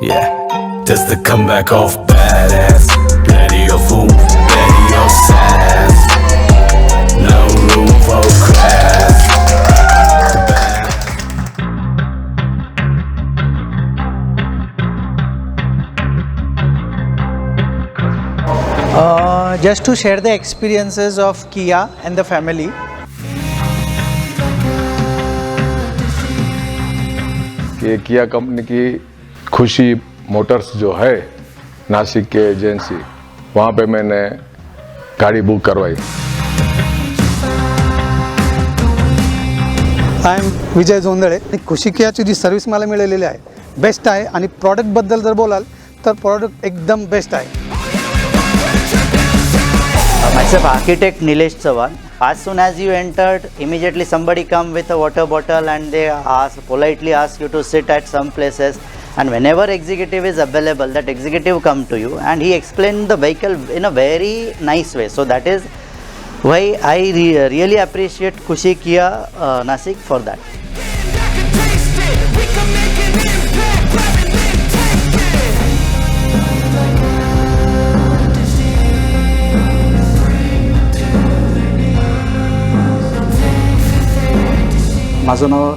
Yeah, that's the comeback of badass. Ready your food, ready your sass. No room for crash. Just to share the experiences of Kia and the family. ये KIA company की खुशी Motors जो है नासिक के agency, वहाँ पे मैंने गाड़ी book करवाई. I am Vijay Jondhale. Khushi कियाची जी service मला मिळालेली आहे बेस्ट आहे आणि प्रॉडक्टबद्दल जर बोलाल तर प्रॉडक्ट एकदम बेस्ट आहे. Myself architect Nilesh Chavan. As soon as you entered, immediately somebody come with a water bottle and they politely ask you to sit at some places, and whenever executive is available, that executive come to you and he explained the vehicle in a very nice way. So that is why I really appreciate Khushi Kia Nasik for that. माझं नाव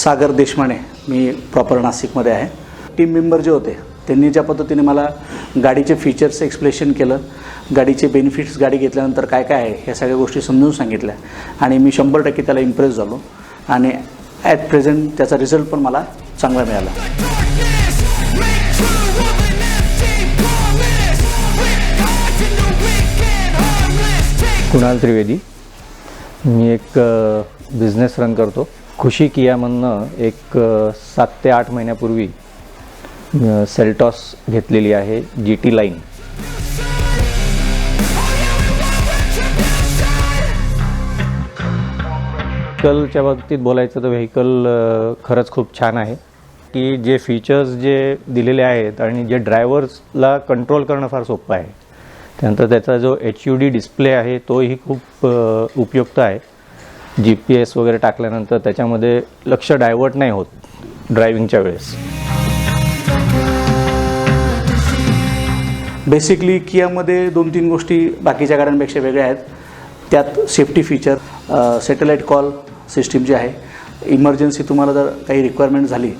सागर देशमाने. मी proper नाशिकमध्ये आहे. Team member जे होते त्यांनी ज्या पद्धतीने मला गाडीचे फीचर्स एक्सप्लेशन केलं, गाडीचे बेनिफिट्स गाडी घेतल्यानंतर काय काय आहे ह्या सगळ्या गोष्टी समजून सांगितल्या आणि मी 100% त्याला इम्प्रेस झालो आणि ॲट प्रेझेंट त्याचा रिझल्ट पण मला चांगला मिळाला. कुणाल त्रिवेदी. मी एक बिझनेस रन करतो. खुशी कियामधनं एक 7 ते 8 महिन्यापूर्वी सेल्टॉस घेतलेली आहे GT लाईन. व्हेकलच्या बाबतीत बोलायचं तर व्हेकल खरंच खूप छान आहे की जे फीचर्स जे दिलेले आहेत आणि जे ड्रायव्हर्सला कंट्रोल करणं फार सोपं आहे. त्यानंतर त्याचा जो HUD डिस्प्ले आहे तोही खूप उपयुक्त आहे. GPS वगैरे टाकल्यानंतर त्याच्यामध्ये लक्ष डायव्हर्ट नाही होत ड्रायव्हिंगच्या वेळेस. बेसिकली कियामध्ये 2-3 गोष्टी बाकीच्या गाड्यांपेक्षा वेगळ्या आहेत. त्यात safety feature, satellite call system जी आहे, इमर्जन्सी तुम्हाला जर काही रिक्वायरमेंट झाली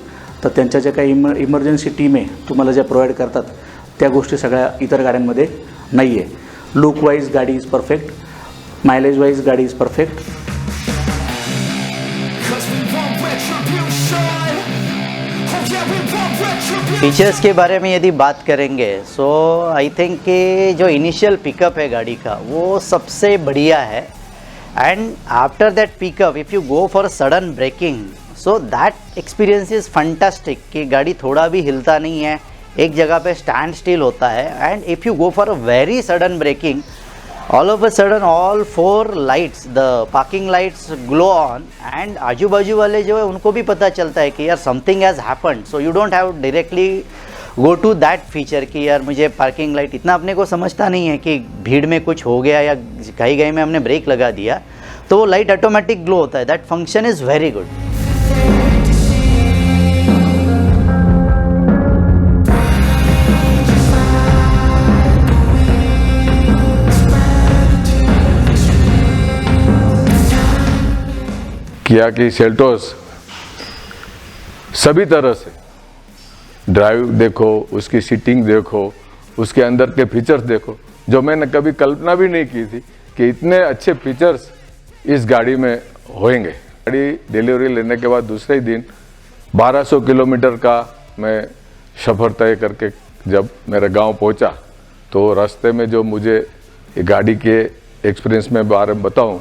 तर त्यांच्या ज्या काही इमर्जन्सी टीम आहे तुम्हाला ज्या प्रोव्हाइड करतात त्या गोष्टी सगळ्या इतर गाड्यांमध्ये नाही आहे. लुक वाईज गाडी इज परफेक्ट, मायलेज वाईज गाडी इज परफेक्ट. फीचर्स के बारे में यदि बात करेंगे सो आई थिंक कि जो इनिशियल पिकअप है गाड़ी का वो सबसे बढ़िया है. And after that pickup if you go for sudden braking so that experience is fantastic कि गाड़ी थोड़ा भी हिलता नहीं है, एक जगह पे स्टैंड स्टिल होता है. And if you go for a very sudden braking all of a sudden all 4 lights, the parking lights glow on and आजू बाजू वाले जो है उनको भी पता चलता है कि यार something has happened. So you don't have directly go to that feature कि यार मुझे पार्किंग लाइट, इतना अपने को समझता नहीं है कि भीड़ में कुछ हो गया या कहीं में हमने ब्रेक लगा दिया तो वो लाइट ऑटोमेटिक ग्लो होता है. That function is very good. Kia की सेल्टोस सभी तरह से ड्राइव देखो, उसकी सीटिंग देखो, उसके अंदर के फीचर्स देखो, जो मैंने कभी कल्पना भी नहीं की थी कि इतने अच्छे फीचर्स इस गाड़ी में होंगे। गाड़ी डिलीवरी लेने के बाद दूसरे ही दिन 1200 किलोमीटर का मैं सफ़र तय करके जब मेरे गांव पहुंचा, तो रास्ते में जो मुझे ये गाड़ी के एक्सपीरियंस में बारे में बताऊं,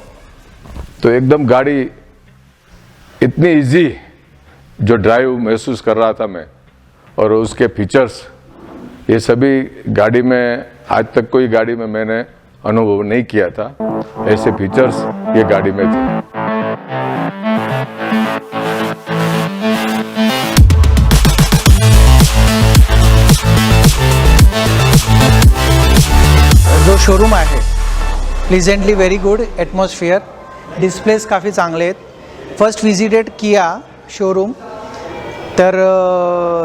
तो एकदम गाड़ी इतनी इजी जो ड्राइव महसूस कर रहा था मैं, और उसके फीचर्स, ये सभी गाड़ी में आज तक कोई गाड़ी में मैंने अनुभव नहीं किया था। ऐसे फीचर्स ये गाड़ी में थे। जो शोरूम आहे pleasantly very good atmosphere, displace काफ़ी चांगले आहेत. फर्स्ट विजिटेड किया शोरूम, तर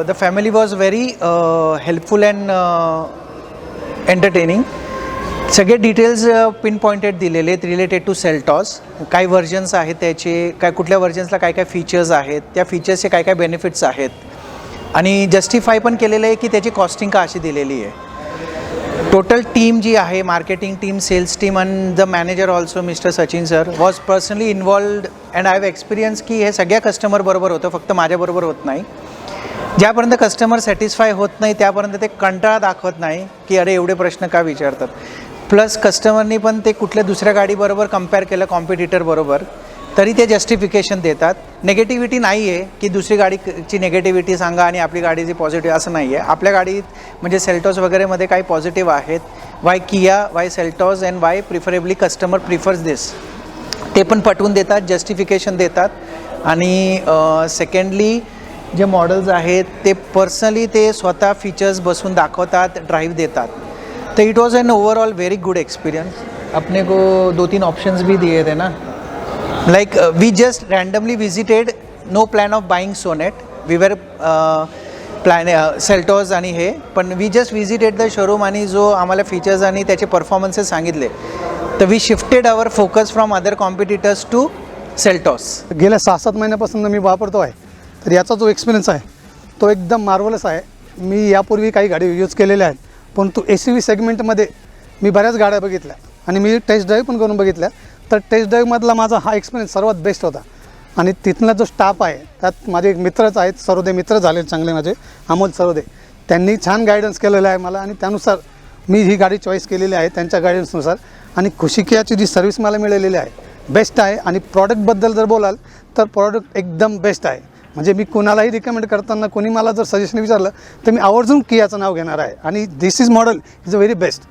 the family was very helpful and entertaining. सगळे डिटेल्स पिन पॉइंटेड दिलेले आहेत रिलेटेड टू सेल्टॉस. काय व्हर्जन्स आहेत त्याचे, काय कुठल्या व्हर्जन्सला काय काय फीचर्स आहेत, त्या फीचर्सचे काय काय बेनिफिट्स आहेत, आणि जस्टिफाय पण केलेलं आहे की त्याची कॉस्टिंग का अशी दिलेली आहे. टोटल टीम जी आहे, marketing team, sales team and the manager also Mister Sachin sir was personally involved and I have experience की हे सगळ्या कस्टमरबरोबर होतं, फक्त माझ्याबरोबर होत नाही. ज्यापर्यंत कस्टमर सॅटिस्फाय होत नाही त्यापर्यंत ते कंटाळा दाखवत नाही की अरे एवढे प्रश्न का विचारतात. प्लस कस्टमरनी पण ते कुठल्या दुसऱ्या गाडीबरोबर कंपेअर केलं कॉम्पिटिटरबरोबर, तरी ते जस्टिफिकेशन देतात. निगेटिव्हिटी नाही आहे की दुसरी गाडीची निगेटिव्हिटी सांगा आणि आपली गाडीची पॉझिटिव्ह, असं नाही आहे. आपल्या गाडीत म्हणजे सेल्टॉस वगैरेमध्ये काही पॉझिटिव्ह आहेत. Why Kia, why Seltos and why preferably customer prefers this, ते पण पटवून देतात, जस्टिफिकेशन देतात. आणि सेकंडली जे मॉडेल्स आहेत ते पर्सनली ते स्वतः फीचर्स बसून दाखवतात, ड्राइव देतात. तो it was an overall very good experience. अपने को 2-3 ऑप्शंस भी दिए थे ना, like we just randomly visited, no plan of buying Sonet, we were Seltos आणि हे, पण we just visited the showroom आणि जो आम्हाला फीचर्स आणि त्याचे परफॉर्मन्सेस सांगितले, तर we shifted our focus from other competitors to Seltos. गेल्या 6-7 महिन्यापासून मी वापरतो आहे, तर याचा जो एक्सपिरियन्स आहे तो एकदम मार्वलस आहे. मी यापूर्वी काही गाडी यूज केलेल्या आहेत, परंतु SUV सेगमेंटमध्ये मी बऱ्याच गाड्या बघितल्या आणि मी टेस्ट ड्राईव्ह पण करून बघितल्या. तर टेस्ट ड्राईव्हमधला माझा हा एक्सपिरियन्स सर्वात बेस्ट होता. आणि तिथला जो स्टाफ आहे त्यात माझे मित्रच आहेत, सरोदे मित्र झाले चांगले माझे, अमोल सरोदे, त्यांनी छान गायडन्स केलेलं आहे मला, आणि त्यानुसार मी ही गाडी चॉईस केलेली आहे त्यांच्या गायडन्सनुसार. आणि खुशी कियाची जी सर्व्हिस मला मिळालेली आहे बेस्ट आहे. आणि प्रॉडक्टबद्दल जर बोलाल तर प्रॉडक्ट एकदम बेस्ट आहे. म्हणजे मी कोणालाही रिकमेंड करताना कोणी मला जर सजेशन विचारलं तर मी आवर्जून कियाचं नाव घेणार आहे. आणि this is model is a very best.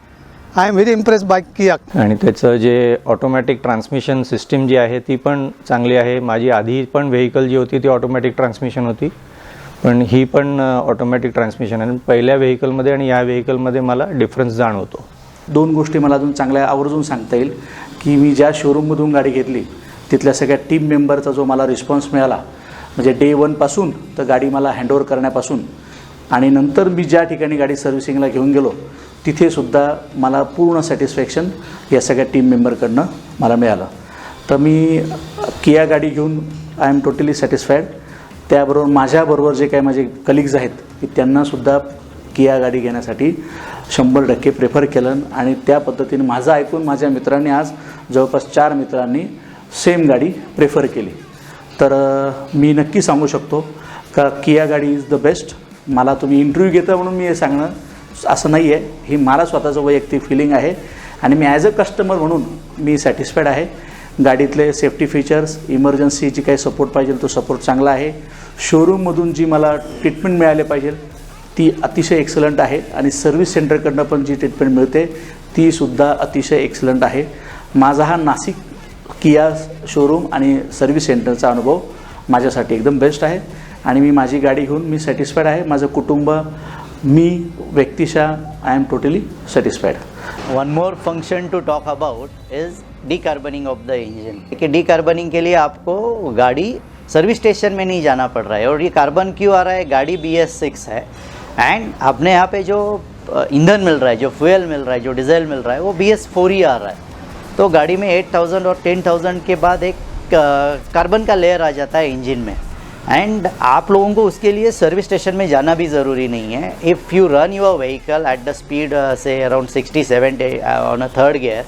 I am very impress by Kia. आणि त्याचं जे ऑटोमॅटिक ट्रान्समिशन सिस्टीम जी आहे ती पण चांगली आहे. माझी आधी पण व्हेकल जी होती ती ऑटोमॅटिक ट्रान्समिशन होती, पण ही पण ऑटोमॅटिक ट्रान्समिशन आहे. पहिल्या व्हेकलमध्ये आणि या व्हेकलमध्ये मला डिफरन्स जाणवतो. 2 गोष्टी मला अजून चांगल्या आवर्जून सांगता येईल की मी ज्या शोरूममधून गाडी घेतली तिथल्या सगळ्या टीम मेंबरचा जो मला रिस्पॉन्स मिळाला, म्हणजे डे 1 पासून तर गाडी मला हँडओव्हर करण्यापासून आणि नंतर मी ज्या ठिकाणी गाडी सर्व्हिसिंगला घेऊन गेलो तिथेसुद्धा मला पूर्ण सॅटिस्फॅक्शन या सगळ्या टीम मेंबरकडनं मला मिळालं. तर मी किया गाडी घेऊन आय एम टोटली सॅटिस्फाईड. त्याबरोबर माझ्याबरोबर जे काही माझे कलिग्ज आहेत की त्यांनासुद्धा किया गाडी घेण्यासाठी 100% प्रेफर केलं. आणि त्या पद्धतीने माझं ऐकून माझ्या मित्रांनी आज जवळपास 4 मित्रांनी सेम गाडी प्रेफर केली. तर मी नक्की सांगू शकतो का किया गाडी इज द बेस्ट. मला तुम्ही इंटरव्ह्यू घेता म्हणून मी हे सांगणं असं नाही आहे, ही मला स्वतःचं वैयक्तिक फिलिंग आहे. आणि मी ॲज अ कस्टमर म्हणून मी सॅटिस्फाईड आहे. गाडीतले सेफ्टी फीचर्स, इमर्जन्सी जी काही सपोर्ट पाहिजे तो सपोर्ट चांगला आहे. शोरूममधून जी मला ट्रीटमेंट मिळाली पाहिजे ती अतिशय एक्सलंट आहे. आणि सर्व्हिस सेंटरकडनं पण जी ट्रीटमेंट मिळते तीसुद्धा अतिशय एक्सलंट आहे. माझा हा नाशिक किया शोरूम आणि सर्व्हिस सेंटरचा अनुभव माझ्यासाठी एकदम बेस्ट आहे. आणि मी माझी गाडी घेऊन मी सॅटिस्फाईड आहे. माझं कुटुंब, मी व्यक्तिशः I am totally satisfied. One more function to talk about is decarboning of the engine. देखिए डीकार्बनिंग के लिए आपको गाड़ी सर्विस स्टेशन में नहीं जाना पड़ रहा है. और ये कार्बन क्यों आ रहा है, गाड़ी BS6 है एंड अपने यहाँ पे जो ईंधन मिल रहा है, जो फ्यूल मिल रहा है, जो डीजल मिल रहा है वो BS4 ही आ रहा है. तो गाड़ी में 8,000 और 10,000 के बाद एक कार्बन का लेयर आ जाता है इंजन में, एंड आप लोगों को उसके लिए सर्विस स्टेशन में जाना भी ज़रूरी नहीं है. If you run your vehicle at the speed say around 60-70 on a third gear,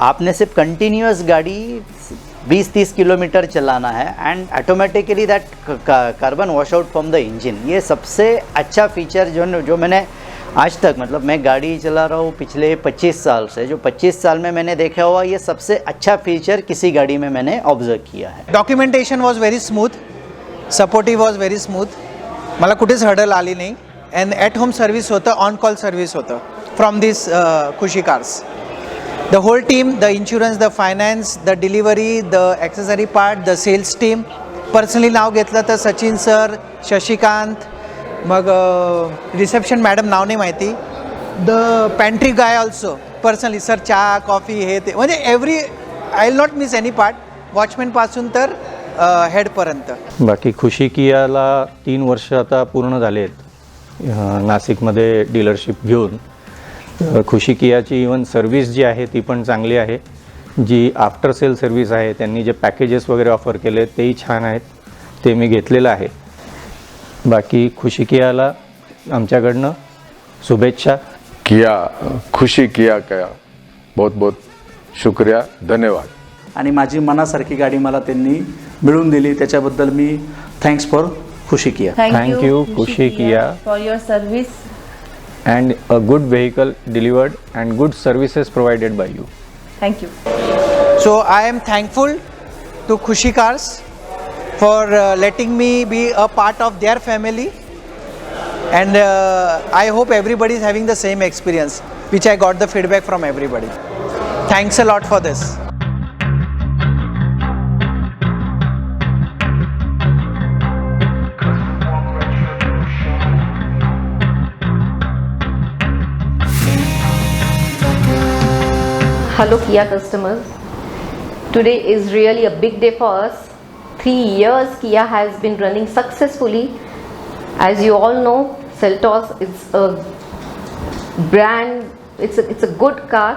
आपने सिर्फ कंटिन्यूस गाड़ी 20-30 किलोमीटर चलाना है end automatically that carbon wash out from the engine. ये सबसे अच्छा फीचर जो मैंने आज तक, मतलब मैं गाड़ी चला रहा हूँ पिछले 25 साल से, जो 25 साल में मैंने देखा हुआ ये सबसे अच्छा फीचर किसी गाड़ी में मैंने ऑब्जर्व किया है. Documentation was very smooth, supportive was very smooth, मला कुठेच हडल आली नाही. अँड ॲट होम सर्व्हिस होतं, ऑन कॉल सर्व्हिस होतं from this Khushi cars. The whole team, the insurance, the finance, the delivery, the accessory part, the sales team. Personally नाव घेतलं तर Sachin sir, Shashikant, मग रिसेप्शन मॅडम नाव नाही माहिती, the pantry guy also personally, sir चहा coffee हे ते, म्हणजे every I will not miss any part, वॉचमॅनपासून तर हेडपर्यंत. बाकी खुशी कियाला 3 वर्ष आता पूर्ण झाले आहेत नाशिकमध्ये डीलरशिप घेऊन. खुशी कियाची इवन सर्व्हिस जी आहे ती पण चांगली आहे. जी आफ्टर सेल सर्व्हिस आहे, त्यांनी जे पॅकेजेस वगैरे ऑफर केले तेही छान आहेत, ते मी घेतलेलं आहे. बाकी खुशी कियाला आमच्याकडनं शुभेच्छा. किया खुशी किया का बहुत बहुत शुक्रिया, धन्यवाद. आणि माझी मनासारखी गाडी मला त्यांनी मिळवून दिली, त्याच्याबद्दल मी thanks for Khushi Kia. Thank you, Kushi Kia, for your service. and a good vehicle delivered and good services provided by you. Thank you. So I am thankful to Khushi Cars for letting me be a part of their family, and I hope everybody is having the same experience, which I got the feedback from everybody. Thanks a lot for this. Hello Kia customers. Today is really a big day for us. 3 years Kia has been running successfully. As you all know, Seltos is a brand, it's a good car.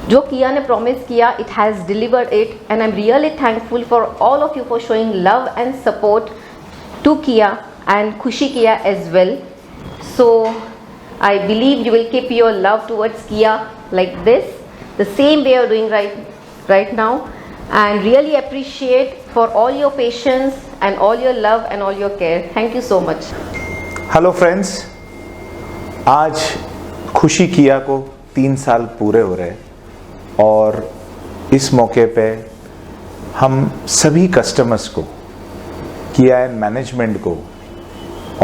जो Kia ने promise किया, it has delivered it, and I'm really thankful for all of you for showing love and support to Kia and Khushi Kia as well. So I believe you will keep your love towards Kia like this, the same way you're doing right now, and really appreciate for all your patience and all your love and all your care. Thank you so much. Hello friends, आज खुशी KIA को 3 साल पूरे हो रहे और इस मौके पे हम सभी customers को, किया एंड मैनेजमेंट को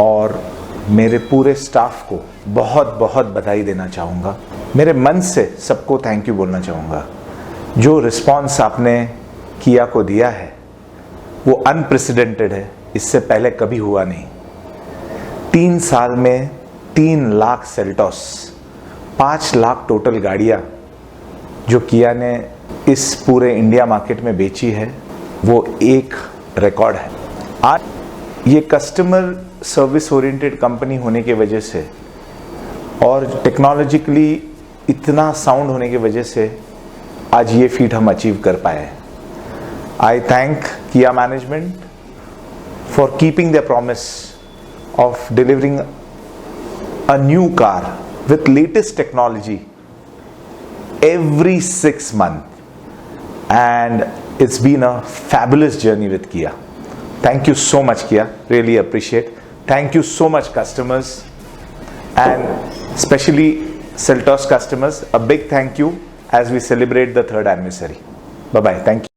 और मेरे पूरे स्टाफ को बहुत बहुत बधाई देना चाहूँगा. मेरे मन से सबको थैंक यू बोलना चाहूँगा. जो रिस्पांस आपने किया को दिया है वो अनप्रेसिडेंटेड है, इससे पहले कभी हुआ नहीं. 3 साल में 3 लाख सेल्टॉस, 5 लाख टोटल गाड़ियाँ जो किया ने इस पूरे इंडिया मार्केट में बेची है, वो एक रिकॉर्ड है. आज ये कस्टमर सर्विस ओरिएंटेड कंपनी होने की वजह से और टेक्नोलॉजिकली इतना साउंड होने की वजह से आज ये फीट हम अचीव कर पाए. I thank Kia management for keeping the promise of delivering a new car with latest technology every 6 months, and it's been a fabulous journey with Kia. Thank you so much Kia, really appreciate. Thank you so much customers, and especially Seltos customers, a big thank you as we celebrate the 3rd anniversary. Bye bye, thank you.